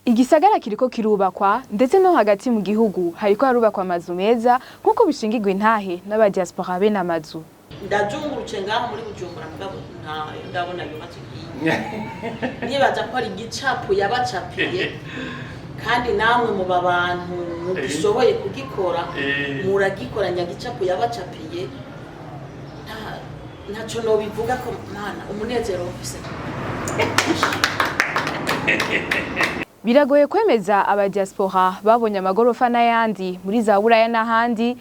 Igisagara kiriko kirubakwa ndetse no hagati mu gihugu hariko harubakwa amazu meza nkuko bishingirwa intahe n'aba Diaspora be n'amazu. Ndajunguruce ngaho muri Bujumbura mugabo ndabona yubatse nibaza ko ari gicapu yabacapiye kandi namwe mu babantu mugishoboye kugikora muragikoranya gicapu yabacapiye ntaco no bivuga ko mana umunezero ufise. Biragoye kwemeza aba Diaspora babonye amagorofa n'ayandi muri zabubakiwe n'ahandi.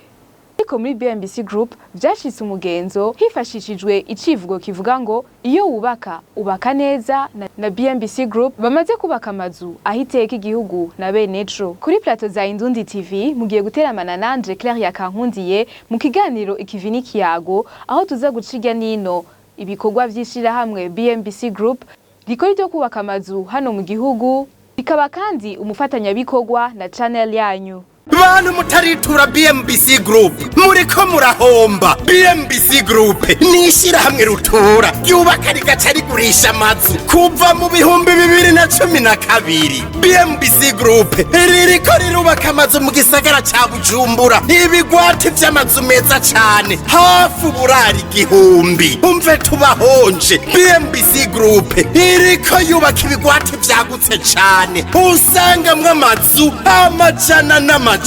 Ariko muri BMBC Group vyashitse umugenzo hifashishijwe icivugo kivuga ngo iyo wubaka ubaka neza na BMBC Group bamaze kubaka amazu ahiteka igihugu na beneco. Kuri plateau za Indundi TV mugiye guteramana nanje Claire yakankundiye mu kiganiro ikivini kiyago aho tuza guciga nino ibikorwa vy'ishirahamwe BMBC Group rikora ryo kubaka amazu hano mu gihugu bikaba kandi umufatanya bikorwa na channel yanyu. Bantu mutaritura BMBC Group muriko murahomba. BMBC Group ni shirahamwe rutura yubaka rigaca rigurisha amazu kuva mu bihumbi 2012. BMBC Group ririko rirubaka amazu mu gisagara ca Bujumbura ibigwati vy'amazu meza cane hafu burari igihumbi. Umve tubahonje. BMBC Group iriko yubaka ibigwati vyagutse cane usanga mw'amazu amajana n'amajana.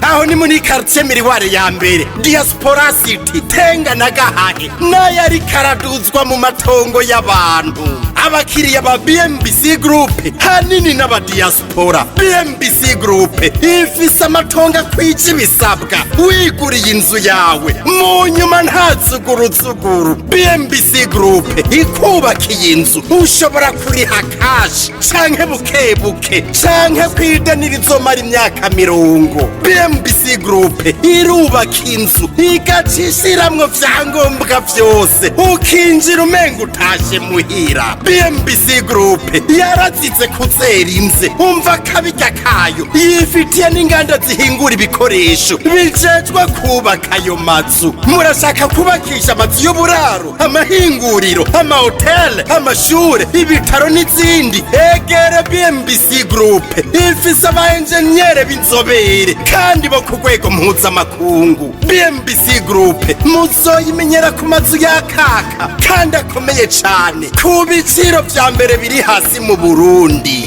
Aho ni muri quartier Miriware ya mbere Diaspora City Tenga na Gahahe nayari karaduzwa mu matongo y'abantu. Abakiriya ba BMBC Group hanini n'aba Diaspora. BMBC Group ifise amatongo kwiki ibisabwa wiguriye inzu yawe mu nyuma ntazuguruzuguru. BMBC Group ikubakiye inzu ushobora kuriha cash canke bukebuke canke kwidanira izomara imyaka 50. BMBC Group irubaka inzu igacishiramwo vyangombwa vyose ukinjira umenga utashe muhira. BMBC Group yarazize kuzera inze umva kabirya kayo yifitiye n'inganda zihingura ibikoresho bijejwe kubaka ayo mazu. Murashaka kubakisha amazu y'uburaro amahinguriro amahotel amashure ibitaro n'izindi egere BMBC Group ifise aba engineer b'inzobere kandi bo ku rwego mpuzamakungu. BMBC Group muzoyimenyera ku mazu yakaka kandi akomeye cane ku biciro vya mbere biri hasi mu Burundi.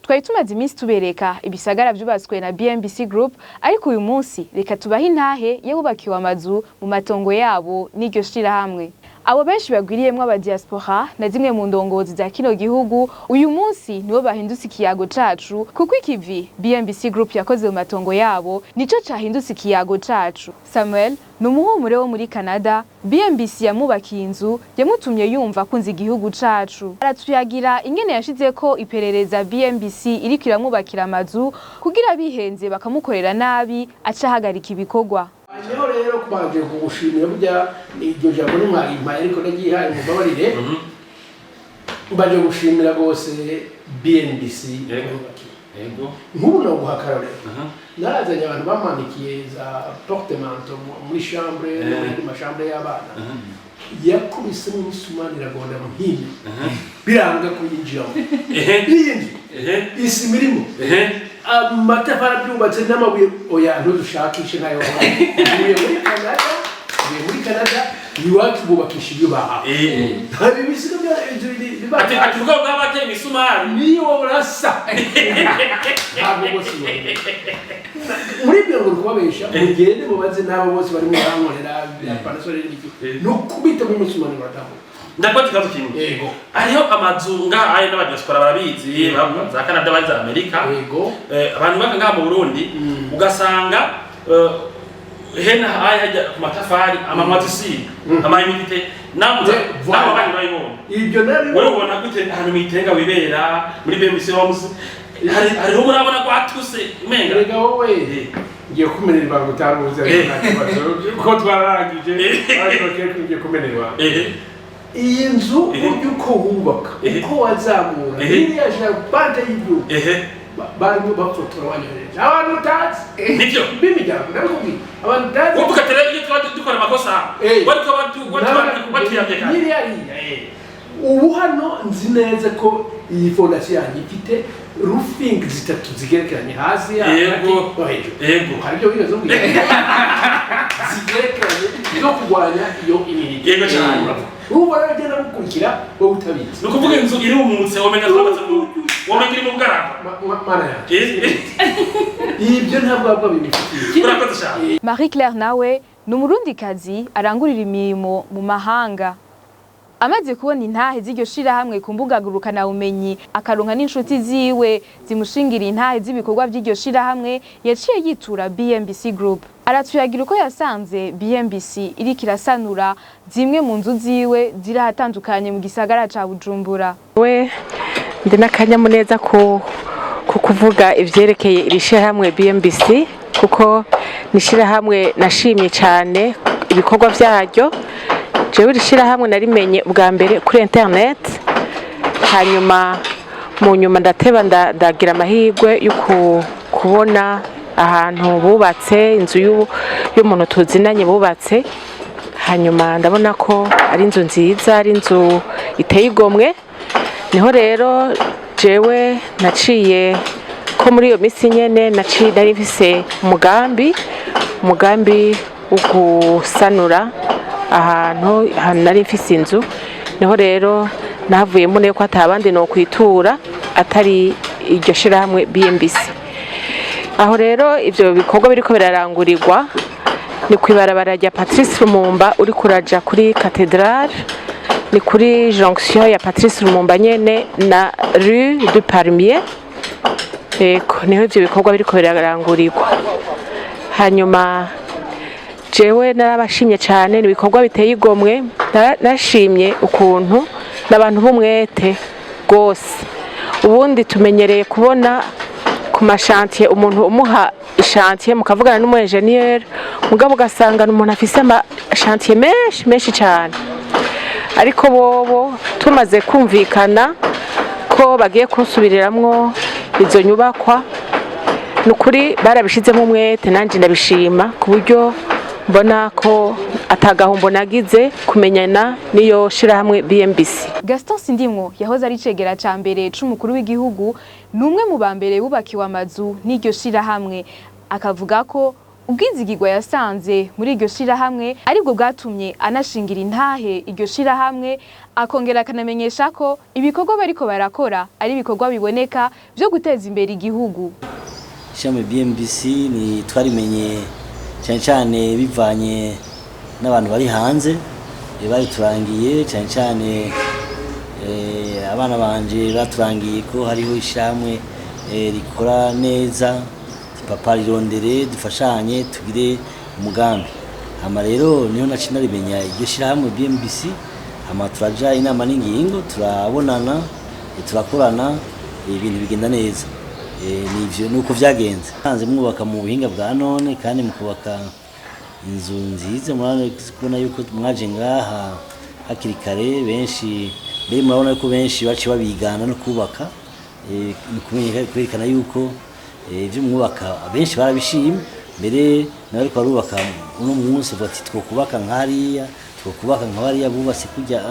Twari tumaze iminsi tubereka ibisagara vyubatswe na BMBC Group ariko uyu munsi reka tubahe intahe yabubakiwe amazu mu matongo yabo niryo shirahamwe. Abo benshi bagwiriyemwe aba Diaspora na zimwe mu ndongozi za kino gihugu uyu munsi nibo bahindutse ikiyago cacu kuko ikivi BMBC Group yakoze mu matongo yabo nico cahindutse ikiyago cacu. Samuel numuhumure wo muri Canada BMBC yamubakiye inzu yamutumye yumva kunza igihugu cacu. Aratuyagira ingene yashizeko iperereza BMBC iriko iramubakira amazu kugira bihenze bakamukorera nabi aca hagarika ibikorwa. Niho rero kubaje kugushimira burya iryo jambo n'umwarimu ariko nagihaye mubabarire baje gushimira gose BMBC yego nk'ubu no guhakarare narazanye abantu bamanikiye za portemanteau muri chambre muri machambre y'abana yakubise mu misumani ragona muhimbi biranga kuyinjiramo iyindi isi mirimo amatafara byubatse n'amabuye oya ntudushakishe nayo muri Canada iwacu bubakisha ibyo baha hari ibisigo ati ubwo bw'abateye imisumari niyo urasa ntabwo bose muri byo ngo kubabesha mugende mubaze n'abo bose bari mu bankorera panasore n'iki no kubita mu misumari bataho ndakoti kazo kimwe yego ariho amazu nga aye n'abadiaspora barabizi za Canada bari za Amerika yego abantu baka nga mu Burundi ugasanga hena hajya ku matafari amamatusi amayimite namuze nabo bandi bayibona ibyo nari wowe ubona gute ahantu mitenga wibera muri BMBC wa musi hariho murabona gwatuse umenga rega wowe ngiye kumenerwa gutaruza ko twararangije ariko ngiye kumenerwa iyi nzu uko wubaka uko wazamura iriya jabante y'ibyo bari bafotora wanyohereje abantu utazi nibyo bimijyana ndakubwira abantu utazi uvuga tere iyo dukora amakosa bariko batiyambye kandi ubu hano nzi neza ko iyi fondasiyo yanjye ifite roofing zitatu zigerekeranye hasi Yego. Yego. hari ibyo wibaza ubwira zigerekeranye zo kurwanya iyo imirire Yego cyane. urumva rero agenda gukurikira wowe utabizi ni ukuvuga inzu iri umutse womenga twabaza womenga iri mu bwaraba mana yanjye ibyo ntabwo wabwa bimufitiye urakoze cyane. Marie Claire nawe ni umurundikazi arangurira imirimo mu mahanga. Amaze kubona intahe z'iryo shirahamwe ku mbuga ngurukanabumenyi akaronka n'inshuti ziwe zimushingira intahe z'ibikorwa by'iryo shirahamwe, yaciye yitura BMBC Group. Aratuyagira uko yasanze BMBC iriko irasanura zimwe mu nzu ziwe ziri ahatandukanye mu gisagara ca Bujumbura. We ndi n'akanyamuneza ku kuvuga ivyerekeye iri shirahamwe BMBC kuko ni shirahamwe nashimye cyane ibikorwa vyaryo. Jewe iri shirahamwe narimenye ubwa mbere kuri internet, hanyuma mu nyuma ndateba ndagira amahirwe yo kubona ahantu bubatse inzu y'umuntu tuzinanye bubatse, hanyuma ndabona ko ari inzu nziza, ari inzu iteye igomwe. Niho rero jewe naciye ko muri iyo misi nyene nari mfise umugambi wo gusanura ahantu nari mfise inzu. Niho rero navuyemo neko atabandi no kwitura atari iryo shirahamwe BMBC. Aho rero ivyo bikorwa biriko birarangurirwa ni kwibarabara rya Patrice Lumumba uri kuraja kuri Cathedrale, ni kuri jonction ya Patrice Lumumba nyene na rue du Palmier. Eko niho ivyo bikorwa biriko birarangurirwa. Hanyuma jewe narabashimye cyane, ni bikorwa biteye igomwe. Nashimye ukuntu n'abantu b'umwete gose. Ubundi tumenyereye kubona ku mashantiye umuntu umuha ishantiye mukavugana n'umu engineer, mugabo ugasanga n'umuntu afise amashantiye menshi cyane. Ariko bobo tumaze kumvikana ko bagiye kusubiriramwo izo nyubakwa, nukuri barabishizemo umwete, nanje ndabishima ku buryo mbona ko atagahombo nagize kumenyana niyo shirahamwe BMBC. Gaston Sindimwo yahoze ari icegera cambere c'umukuru w'igihugu, numwe mu bambere bubakiwe amazu n'iryo shirahamwe, akavuga ko ubwizigirwa yasanze muri iryo shirahamwe aribwo bwatumye anashingira intahe iryo shirahamwe, akongera akanamenyesha ko ibikorwa bariko barakora ari ibikorwa biboneka byo guteza imbere igihugu. Ishami BMBC ni twarimenye cyane cyane bivanye n'abantu bari hanze bari turangiye cyane cyane abana banje baturangiye ko hariho ishamwe rikora neza, papa rirondere dufashanye tugire umugambi. Hama rero niho naci narimenya iryo shirahamwe BMBC, hama turaja inama n'ingingo, turabonana, turakorana, ibintu bigenda neza. Nivyo nuko vyagenze. Hanze mwubaka mu buhinga bwa none kandi mukubaka inzu nziza, murabona yuko mwaje ngaha hakiri kare, benshi mbere murabona yuko benshi baci babigana no kubaka, kwerekana yuko ivyo mwubaka benshi barabishimye. Mbere nawe ariko barubaka uno munsi bati twokubaka nkariya, twokubaka nkabariya bubatse kujya.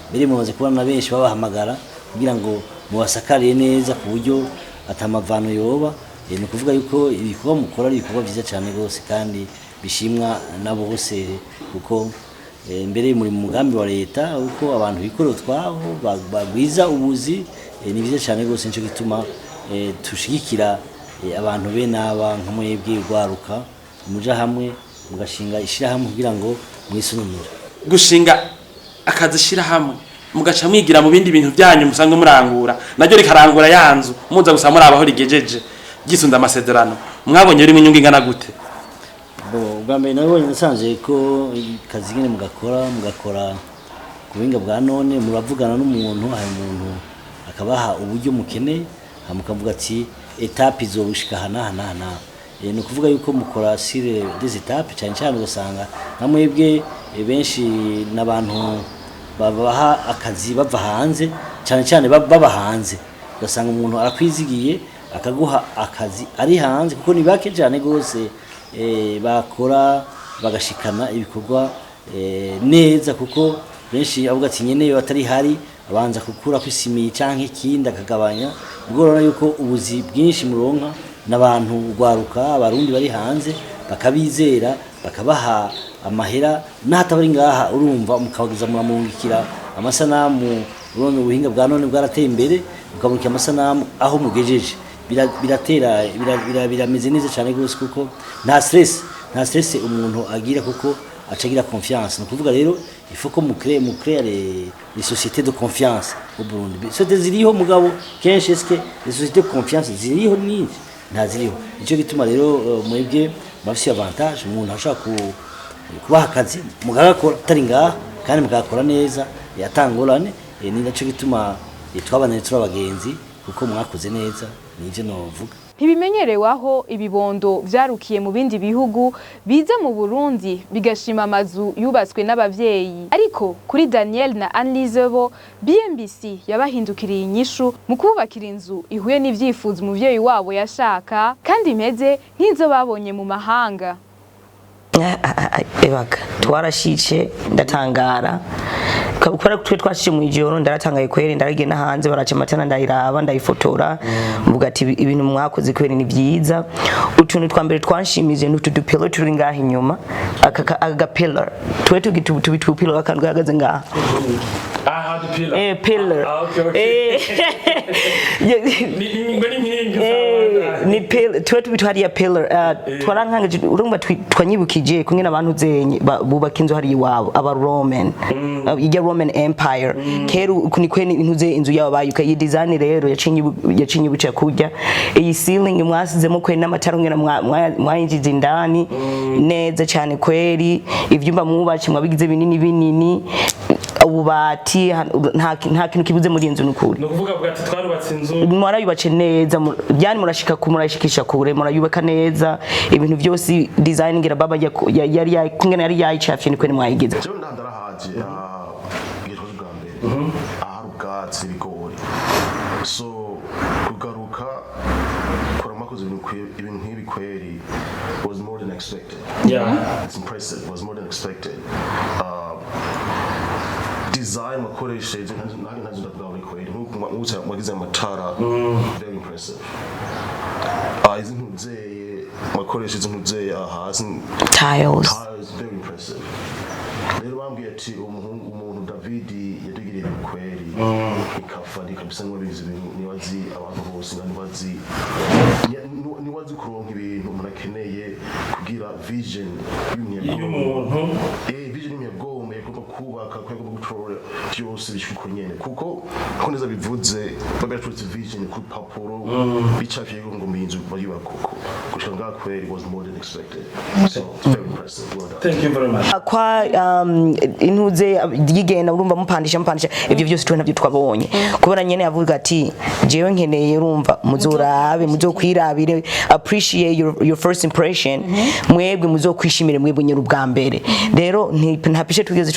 Mbere mumaze kubona benshi babahamagara kugira ngo mubasakariye neza ku buryo atamavano yoba. Ni kuvuga yuko ibikorwa mukora ari ibikorwa byiza cyane rwose kandi bishimwa nabo bose, kuko mbere muri mu mugambi wa leta uko abantu bikorera twabo bagwiza ubuzi. Ni byiza cyane rwose, nico gituma tushigikira abantu be naba nkamwebwe gwaruka muja hamwe mugashinga ishirahamwe kugira ngo mwisununure. Gushinga akazi shirahamwe mugaca mwigira mu bindi bintu byanyu musanzwe murangura, naryo rikarangura yanzu muza gusa muri abaho rigejeje gisunda amasezerano. Mwabonye uri inyungu ingana gute? Ubwa mbere nabonye nasanze ko kazi nyene mugakora ku buhinga bwa none, muravugana n'umuntu, hari umuntu akabaha uburyo mukeneye, mukavuga ati etape izobushika hana. Ni ukuvuga yuko mukora sire des étapes cyane cyane, ugasanga namwebwe benshi n'abantu babaha akazi bava hanze, cyane cyane baba hanze, ugasanga umuntu arakwizigiye akaguha akazi ari hanze, kuko ni bake cyane gose bakora bagashikana ibikorwa neza, kuko benshi avuga ati nyene yo atari hari abanza kukura kwisimiye canke ikindi akagabanya ubwo yuko ubuzi bwinshi muronka n'abantu gwaruka abarundi bari hanze bakabizera bakabaha amahera nahatabari ngaha urumva mukabagiza muramungikira amasanamu urone ubuhinga bwa none bwarateye imbere mukamurikira amasanamu aho mugejeje biratera birameze neza cyane gose kuko nta stress umuntu agira kuko acagira confiance no kuvuga rero il faut que mu créer les sociétés de confiance au Burundi sociétés ziriho mugabo kenshi eske les sociétés de confiance ziriho ni ntaziriho ico gituma rero mwebwe bafise avantage umuntu ashaka kubaha akazi mugakora tari ngaha kandi mugakora neza yatangorane ni naco gituma twabananye turabagenzi kuko mwakoze neza nivyo novuga. Ntibimenyerewe aho ibibondo vyarukiye mu bindi bihugu biza mu Burundi bigashima amazu yubatswe n'abavyeyi, ariko kuri Daniel na Annelise bo BMBC yabahindukiriye inyishu mu kubakira inzu ihuye n'ivyifuzo umuvyeyi wabo yashaka kandi imeze nk'izo babonye mu mahanga. Ebaga twarashice ndatangara kubera twe twashice mu ijoro ndaratangaye kweri ndaragenda hanze baraca amatana ndayiraba ndayifotora mvuga ati ibintu mwakoze kweri ni byiza utuntu twambere twanshimije n'utu dupillar turi ngaha inyuma aka pillar twe tubitu pillar akantu gahagaze ngaha pillar ni pillar twe tubitu hariya pillar twarankanga urumva twanyibukije kumwe n'abantu zenye bubaka inzu hari iwabo aba Roman Roman Empire keru kunikwe intuze inzu yabo bayuka iyi design rero yacinye buca kujya iyi ceiling mwasizemo kwe n'amatara ngena mwayinjiza indani neza cyane kweri ivyumba mwubace mwabigize binini ububati nta kintu kibuze muri inzu nukuri no kuvuga bwati twarubatse inzu mwarayubace neza byani murashika kumurashikisha kure murayubaka neza ibintu byose design ngira baba yari yakungena yari yayicafye nikwe mwayigeze cyo ndandarahaje gitwa bwambere aharubwatsi bigori so kugaruka kuramakoze ibintu nk'ibi kweri was more than expected. It's impressive. It was more than expected. Design makoresheje ntazi ndabwawe kweri nkuko mwagize amatara very impressive. Izi ntuzeye makoresheje ntuzeye hasi tiles very impressive. Rero bambwiye ati umuntu David yadugiriye kweri ikafari kabisa n'abizi niwazi abantu bose niwazi kuronka ibintu munakeneye kugira vision y'umuntu vision y'imyagome kuko kubaka kwego gutorora byose bishuko nyene kuko neza bivuze bagatutse vision ku papuro bicafye ngo minzu bayuba kuko gushaka kweri was more than expected. So it's very impressive. Thank you very much. Kwa intuze yigenda urumva mupandisha ibyo byose twe nabyo twabonye kubona nyene yavuga ati jewe nkeneye urumva muzorabe muzokwirabire appreciate your first impression mwebwe muzokwishimire mwebwe nyere ubwa mbere rero ntapishe tugeze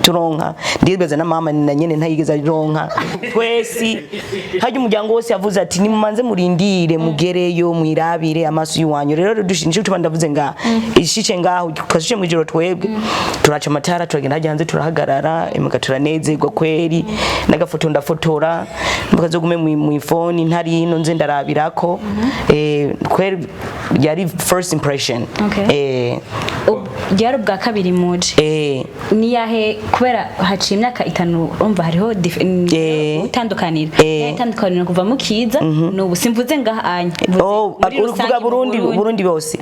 turonka ndibeza na mama na nyene ntayigeza ronka twesi haje umuryango wose yavuze ati nimumanze murindire mugereyo mwirabire amaso y'uwanyu rero dushinje tubandavuze nga ishice ngaho kashice mu ijoro twebwe turaca amatara turagenda hajyanze turahagarara imugaturanezerwa kweri nagafoto ndafotora mukazogume mu iphone ntari ino nze ndarabirako kweri yari first impression byari bwa kabiri muje ni yahe kubera haciye imyaka 5 umva hariho utandukanira yatandukanira kuva mu kiza n'ubu simvuze ngahanye uvuga Burundi bose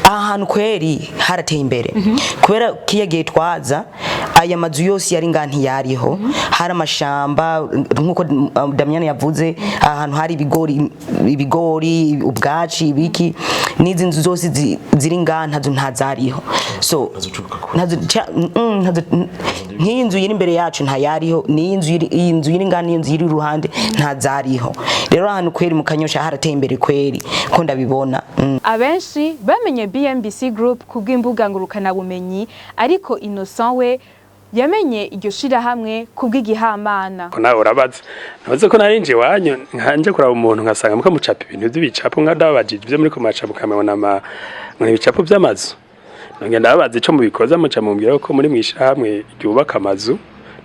ahantu kweri harateye imbere kubera kiyagiye twaza aya mazu yose yari nganti yariho hari amashamba nkuko Damian yavuze ahantu hari ibigori ubwaci ibiki nizi nzu zose ziri ngantazo ntazariho so nk'inzu yiri imbere yacu ntayariho ni inzu yiri ngani inzu yiri ruhande ntazariho rero ahantu kweri mu Kanyosha harateye imbere kweri ko ndabibona abenshi bamenye BMBC group kubw'imbuga ngurukana bumenyi ariko Innocent we yamenye iryo shirahamwe kubw'igihamana nawe urabaza nabaze ko narinje wanyu nkanje kuraba umuntu nkasanga muka mucapa ibintu by'ibicapo nkadabajije byo muri ko macapo kamabona muri ibicapo by'amazu nongenda abaza ico mubikoza muca mumbwira ko muri mwishirahamwe yubaka amazu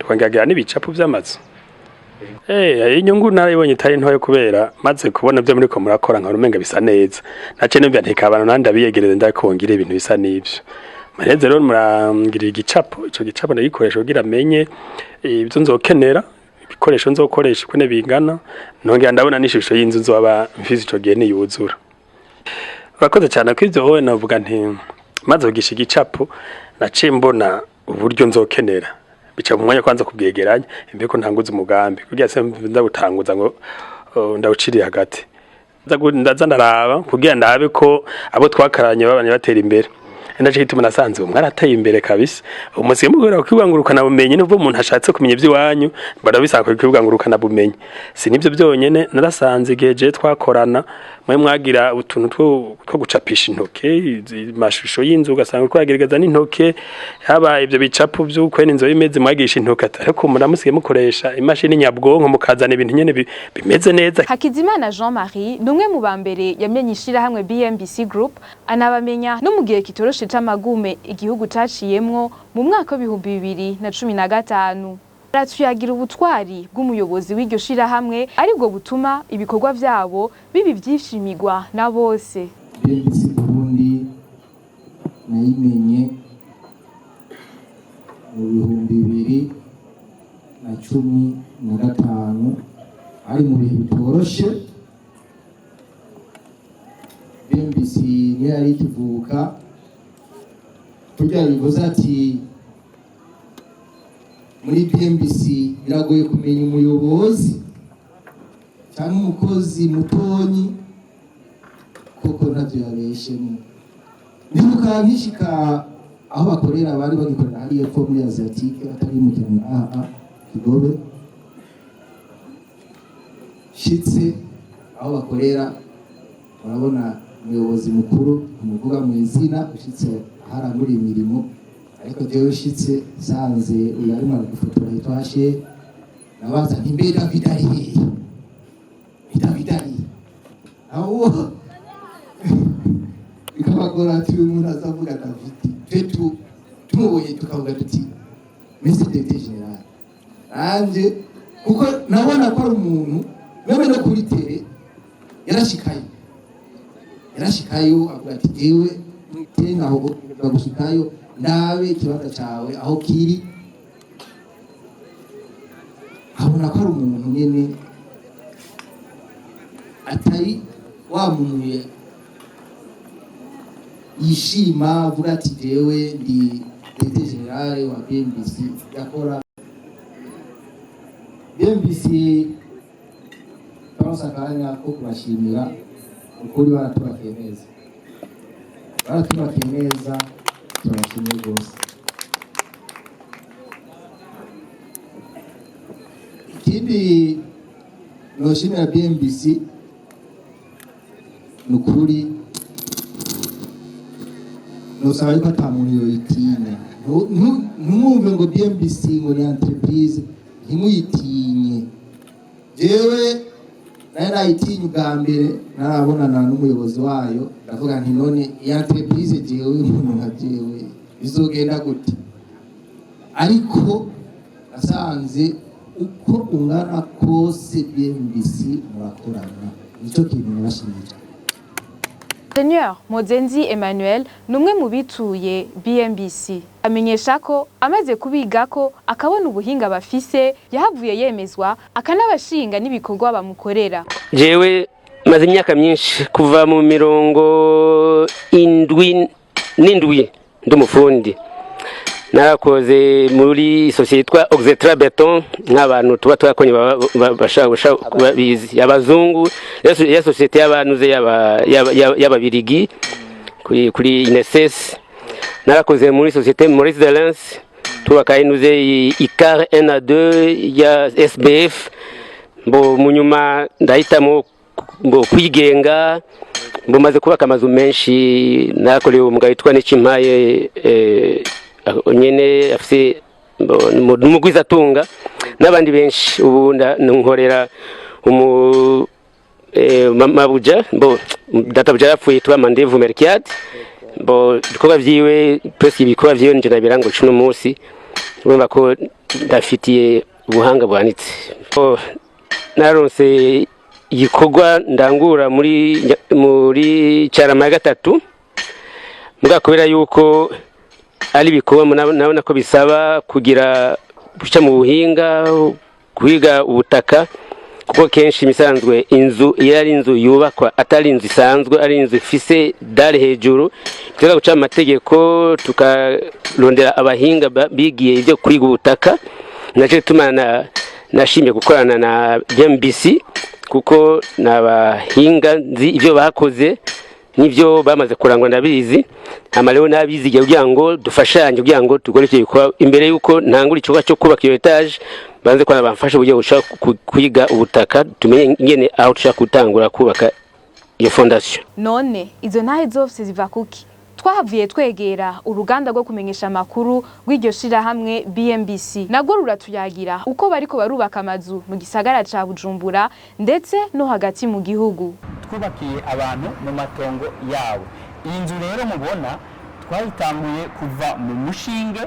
twangagera n'ibicapo vy'amazu inyungu narayibonye itari ntoyo kubera maze kubona byo muri ko murakora nka rumenga bisa neza nace numva ntekabana nandi abiyegereze ndakongera ibintu bisa n'ivyo mareze rero murangira igicapo ico gicapo ndagikoresha kugira amenye ibyo nzokenera ibikoresho nzokoresha kune bingana nongera ndabona n'ishusho y'inzu nzoba mfise ico gihe niyuzura urakoze cyane ko ivyo wowe navuga nti maze kugisha igicapo naciye mbona uburyo nzokenera bica mu mwanya kwanza kubwegeranya imbeko ntanguza umugambi kugira se ndabutanguza ngo ndawuciriye hagati ndaza ndaraba kugira ndabe ko abo twakaranye babanye batera imbere ndaje hituma nasanze mwarateye imbere kabisa umusiye mugora kwibangurukana bumenye n'ubwo umuntu ashatse kumenya iby'iwanyu barabisaka kwibangurukana bumenye si nibyo byonyene narasanze igeje twakorana mwe mwagira utuntu two gucapisha intoke mashusho y'inzu ugasanga kwagerageza n'intoke haba ibyo bicapo by'ukwe n'inzo imeze mwagisha intoke ariko muramusiye mukoresha imashini nyabwonko mukazana ibintu nyene bimeze neza. Hakizimana Jean-Marie numwe mu bambere yamenye ishirahamwe BMBC Group anabamenya no mu gihe kitoroshe c'amagume igihugu caciyemwo mu mwaka wa 2015 aratuyagira ubutwari bw'umuyobozi w'iryo shirahamwe aribwo butuma ibikorwa vyabo bibi vyishimigwa na bose. BMBC Burundi nayimenye mu 2015 ari mu bihe bitoroshe. BMBC niyo yari ikivuka kugira bivuze ati muri BMBC biragoye kumenya umuyobozi cyangwa umukozi mutonyi kuko ntavyo yabeshemo. Ndibuka nkishika aho bakorera bari bagikorera hariya epfo muri Asiatique atari mu kintu Kigobe shitse aho bakorera urabona umuyobozi mukuru umuvuga mu izina ushitse harangura imirimo ariko jewe shitse sanze uyari mu gufotora itwashe nabaza ntimbera vidari aho ikabagora ati umuntu azavuga David twetu tumubonye tukavuga tuti Mr. Directeur General anje kuko nabona ko ari umuntu meme no kuri tere yarashikayo avuga ati jewe tenga aho bagushikayo nawe kibanza cawe aho kiri abona ko ari umuntu nyene atari wa muntu yishima avuga ati jewe ndi Directeur General wa BMBC yakora BMBC barasakanya ko kubashimira ukuri baratubakiye neza turashimye rwose. Ikindi noshimira BMBC nukuri nosaba yuko ata muntu yoyitinye ntumwumve ngo BMBC ngo ni entreprise ntimuyitinye. Jewe naye nayitinye ubwa mbere narabonana n'umuyobozi wayo ndavuga nti none iya entreprise jewe umuntu nka jewe bizogenda gute, ariko nasanze uko ungana kose BMBC murakorana nicyo kintu nabashimira. Seigneur Mozenzi Emmanuel numwe mu bituye BMBC amenyesha ko amaze kubigako akabona ubuhinga bafise yahavuye yemezwa akanabashinga n'ibikorwa bamukorera. Jewe maze imyaka myinshi kuva mu 7 ndumufundi narakoze muri societe yitwa Oxetra Beton nk'abantu tuba twakonye bashaka babizi abazungu ya societe y'abanuze y'ababirigi kuri INSS. Narakoze muri societe Maurice de Lens tubaka inuze ICAR 1 à 2 ya SBF mbo munyuma ndahitamo mbo kwigenga mbo maze kubaka amazu menshi nakorewe umugabo witwa Nicimpaye nyene afise umugwiza tunga n'abandi benshi ubu nkorera mabuja bo databuja yapfuye tuba mandevu merkiat bo bikora vyiwe press ibikora vyiwe nje nabirango cuno munsi urumva ko ndafitiye ubuhanga bwanitse. Naronse igikorwa ndangura muri cyarama ya 3 muga kubera yuko ari bikorwa nabona ko bisaba kugira guca mu buhinga kwiga ubutaka kuko kenshi imisanzwe inzu yari inzu yubakwa atari inzu isanzwe ari inzu ifise dare hejuru tuga guca amategeko tukarondera abahinga bigiye ibyo kwiga ubutaka naje tumana nashimye gukorana na BMBC kuko nabahinga nzi ibyo bakoze nivyo bamaze kurangwa ndabizi amareo nabizigiye kugira ngo dufashanye kugira ngo tugore icyo bikora imbere yuko ntangura ikibazo cyo kubaka iyo etage banze kwa bamfasha uburyo bushaka kwiga ubutaka tumenye ingene aho tushaka gutangura kubaka iyo fondation. None izo ntahe zose ziva kuki? Twahavuye twegera uruganda rwo kumenyesha makuru rw'iryo shirahamwe BMBC nagwo ruratuyagira uko bariko barubaka amazu mu gisagara ca Bujumbura ndetse no hagati mu gihugu. Twubakiye abantu mu matongo yabo. Iyi nzu rero mubona twayitanguye kuva mu mushinge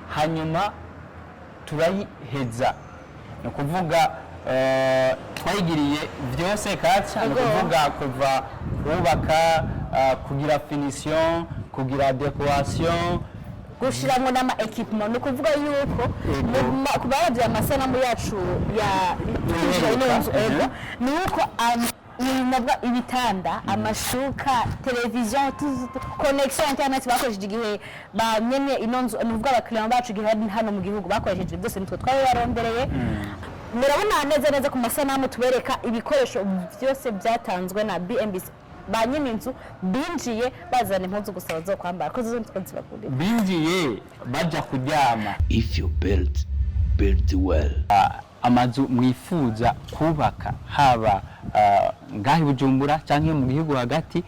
hanyuma turayiheza. No kuvuga twayigiriye byose kaca no kuvuga kuva kubaka kugira finition kugira decoration gushiramwe n'ama equipment no kuvuga yuko kubaravya amasanamu yacu ya nuko ibitanda amashuka television connection internet bakoresheje igihe bamenye inonzo nuvuga abakiriya bacu gihe hano mu gihugu bakoresheje byose nitwe twabe barondereye. Murabona neza ku masanamu tubereka ibikoresho byose byatanzwe na BMBC banyine inzu binjiye bazana impuzu gusaba zo kwambara ko zo twazibakuriye binjiye baja kuryama. If you build well. Amazu mwifuza kubaka haba ngahi Bujumbura canke mu gihugu hagati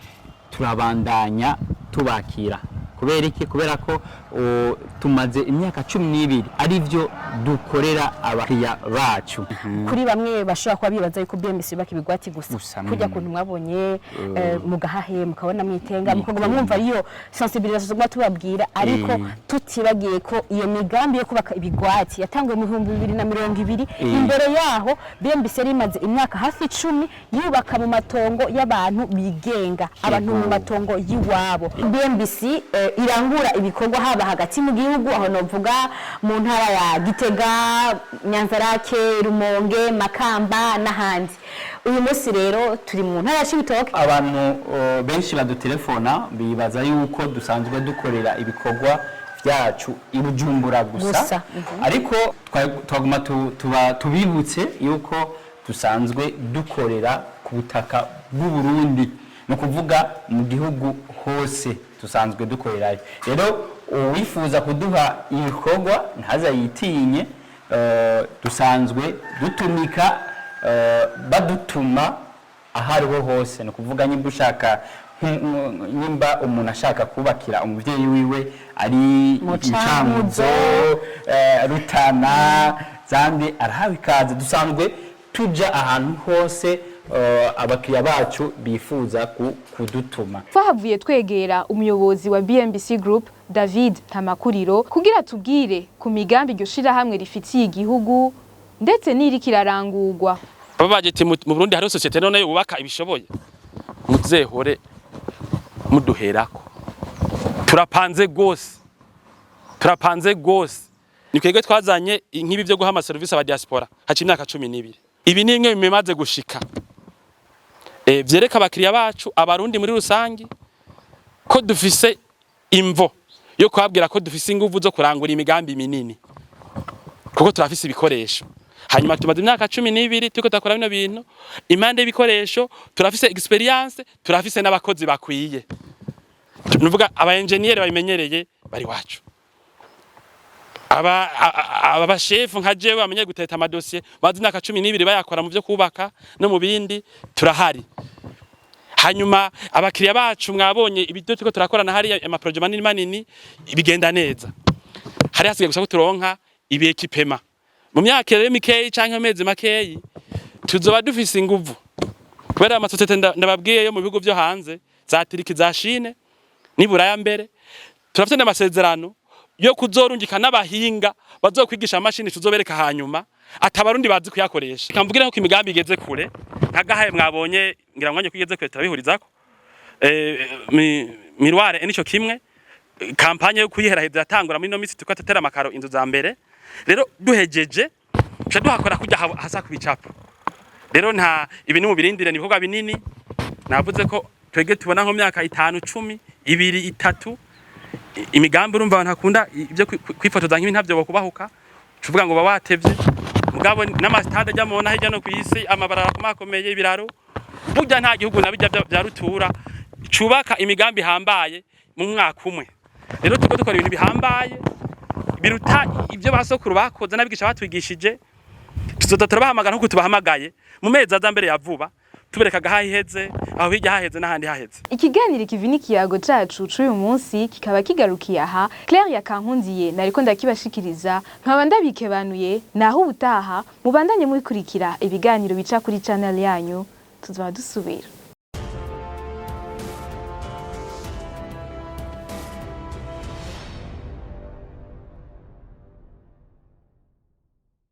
turabandanya tubakira. Kubera iki? Kubera ko tumaze imyaka 12 arivyo dukorera abakiriya bacu. Kuri bamwe bashobora kuba bibaza yuko BMBC baki bigwati gusa kujya kuntu mwabonye mugahahe mukabona mwitenga mukaguma mwumva iyo sensibilisation gwa tubabwira ariko tutibagiye ko iyo migambi yo kubaka ibigwati yatangwe mu 2020 imbere yaho BMBC rimaze imyaka hafi 10 yubaka mu matongo y'abantu bigenga abantu mu matongo yiwabo. BMBC irangura ibikorwa haba hagati mu gihugu aho novuga mu ntara ya Gitega, Nyanzarake, Rumonge, Makamba n'ahandi. Uyu munsi rero turi mu ntara y'Ibitoke. Abantu benshi badutelefona bibaza yuko dusanzwe dukorera ibikorwa byacu ibujumbura gusa. Ariko twaguma tubibutse yuko dusanzwe dukorera ku butaka bw'u Burundi no kuvuga mu gihugu hose tusanzwe dukorera. Rero uwifuza kuduha ibikorwa ntaza yitinye dusanzwe dutumika badutuma ahariho hose no kuvuga nyimba ushaka nyimba umuntu ashaka kubakira umuvyeyi wiwe ari Mucamuzo Rutana zandi arahawe ikaze dusanzwe tuja ahantu hose abakiriya bacu bifuza kudutuma. Twahavuye twegera umuyobozi wa BMBC Group David Tamakuriro kugira tubwire ku migambi iryo shirahamwe rifitiye igihugu ndetse n'iri kirarangurwa. Babajeti mu Burundi hari societe none yubaka ibishoboye muzehore muduherako turapanze gose nikwege twazanye nk'ibi byo guha ama service aba Diaspora haci imyaka 12 ibi ni imwe bimaze gushika vyereka abakiriya bacu abarundi muri rusangi ko dufise imvo yo kwabwira ko dufise inguvu zo kurangura imigambi minini kuko turafise ibikoresho. Hanyuma tumaze imyaka 12 tuko takora bino bintu imande y'ibikoresho turafise experience turafise n'abakozi bakwiye nuvuga aba engineer babimenyereye bari wacu aba chef nka jewe bamenye guteta amadosiye bazi imyaka 12 bayakora mu byo kubaka no mu bindi turahari. Hanyuma abakiriya bacu mwabonye ibyo tuko turakorana hari ama project manini bigenda neza. Hari hasigaye gusa ko turonka ibi ekipema mu myaka rero mikeyi canke amezi makeyi tuzoba dufise inguvu kubera amasosiyete ndababwiye yo mu bihugu byo hanze za Turiki za Chine ni Buraya mbere turafite n'amasezerano yo kuzorungika n'abahinga bazokwigisha amashini tuzobereka hanyuma atabarundi bazi kuyakoresha kamvugira ko imigambi igeze kure ntagahaye mwabonye ngira mwanye kwigeze kure turabihurizako mirware nico kimwe kampanye yo kuyiheraheza yatangura muri no misi tukatetera amakaro inzu za mbere rero duhejeje cha duhakora kujya hasa kubicapo rero nta ibintu mu birindire nibikorwa binini navuze ko twege tubona nko myaka 5 10 2 3 imigambi urumva abantu akunda ibyo kwifotoza nk'ibi ntavyo bokubahuka tuvuga ngo bawatevye mugabo n'amastade ajya mubona hirya no kwisi amabarara kumakomeye ibiraro burya nta gihugu nabijya bya rutura cubaka imigambi hambaye mu mwaka umwe rero tuko dukora ibintu bihambaye biruta ibyo basokuru bakoze nabigisha batwigishije tuzoza turabahamagara nkuko tubahamagaye mu mezi aza mbere ya vuba tubereka gahaheze aho bijya haheze n'ahandi haheze. Ikiganiro kivini kiyago cacu c'uyu munsi kikaba kigarukiye aha. Claire yakankundiye nariko ndakibashikiriza nkaba ndabikebanuye naho ubutaha mubandanye mubikurikira ibiganiro bica kuri channel yanyu tuzoba dusubira.